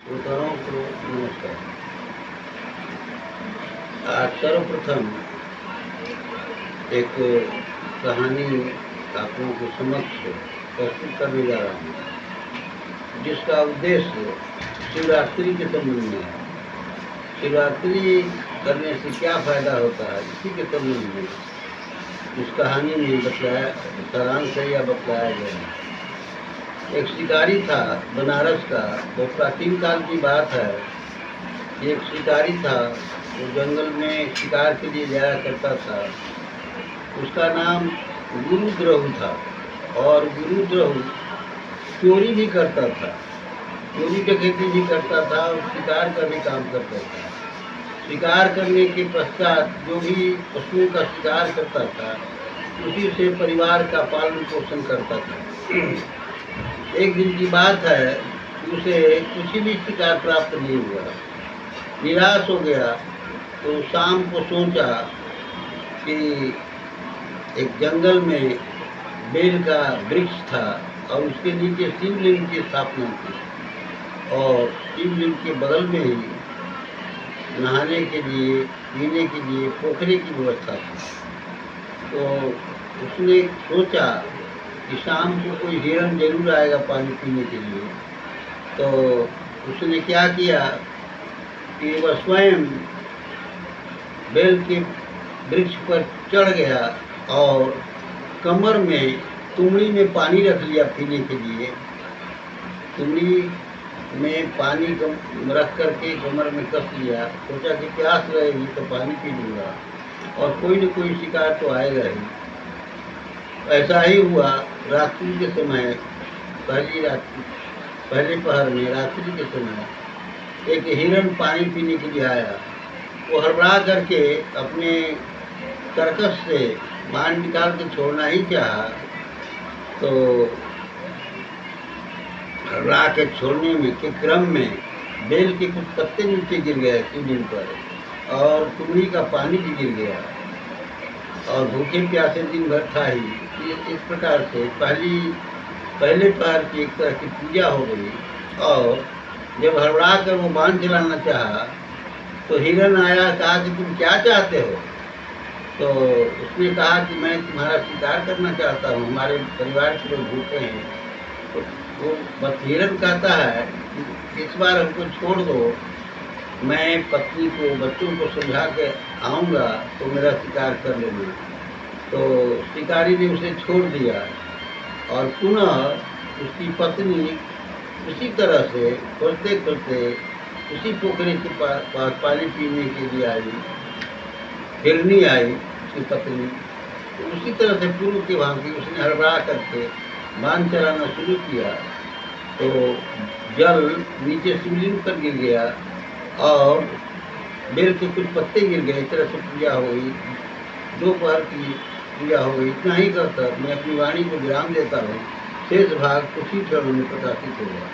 श्रोताओं को नमस्कार। आज सर्वप्रथम एक कहानी आप लोगों के समक्ष प्रस्तुत करने जा रहा हूँ, जिसका उद्देश्य शिवरात्रि के संबंध में है। शिवरात्रि करने से क्या फायदा होता है, इसी के संबंध में इस कहानी में बतलाया सारांश है या बतलाया गया है। एक शिकारी था बनारस का, वो प्राचीन काल की बात है। एक शिकारी था, वो जंगल में शिकार के लिए जाया करता था। उसका नाम गुरुद्रहु था और गुरुद्रहु चोरी भी करता था, चोरी डकैती भी करता था और शिकार का भी काम करता था। शिकार करने के पश्चात जो भी पशुओं का शिकार करता था, उसी से परिवार का पालन पोषण करता था। एक दिन की बात है कि उसे कुछ भी शिकार प्राप्त नहीं हुआ, निराश हो गया। तो शाम को सोचा कि एक जंगल में बेल का वृक्ष था और उसके नीचे शिवलिंग की स्थापना थी और शिवलिंग के बगल में ही नहाने के लिए, पीने के लिए पोखरे की व्यवस्था थी। तो उसने सोचा कि शाम को कोई हिरण जरूर आएगा पानी पीने के लिए। तो उसने क्या किया कि वह स्वयं बेल के वृक्ष पर चढ़ गया और कमर में, तुमड़ी में पानी रख लिया पीने के लिए। तुमड़ी में पानी रख करके कमर में कस लिया। सोचा कि प्यास रहेगी तो पानी पी लूँगा और कोई न कोई शिकार तो आएगा ही। ऐसा ही हुआ। रात्रि के समय, पहले पहर में रात्रि के समय एक हिरण पानी पीने के लिए आया। वो हड़बड़ा करके अपने कर्कश से बाण निकाल के छोड़ना ही चाहा, तो हड़बड़ा के छोड़ने में के क्रम में बेल के कुछ पत्ते नीचे गिर गए शिवलिंग पर और तुमड़ी का पानी भी गिर गया और भूखे प्यासे दिन भर था ही। इस प्रकार से पहले पहर की एक तरह की पूजा हो गई। और जब हड़बड़ा कर वो बाण चलाना चाहा तो हिरण आया, कहा कि तुम क्या चाहते हो? तो उसने कहा कि मैं तुम्हारा शिकार करना चाहता हूँ, हमारे परिवार के लोग भूखे हैं। तो वो बस हिरण कहता है कि इस बार हमको छोड़ दो, मैं पत्नी को, बच्चों को समझा के आऊँगा तो मेरा शिकार कर लेना। तो शिकारी ने उसे छोड़ दिया और पुनः उसकी पत्नी उसी तरह से खोलते खोलते उसी पोखरे के पास पानी पीने के लिए आई। हिरनी आई उसकी पत्नी, तो उसी तरह से पूर्व की भांति उसने हड़बड़ा करके बाण चलाना शुरू किया। तो जल नीचे शिवलिंग पर गिर गया और बेल के कुछ पत्ते गिर गए। इस तरह से पूजा हो गई, दोपहर की पूजा हो गई। इतना ही कहकर मैं अपनी वाणी को विराम देता हूँ। शेष भाग कुछ ही क्षणों में प्रकाशित होगा।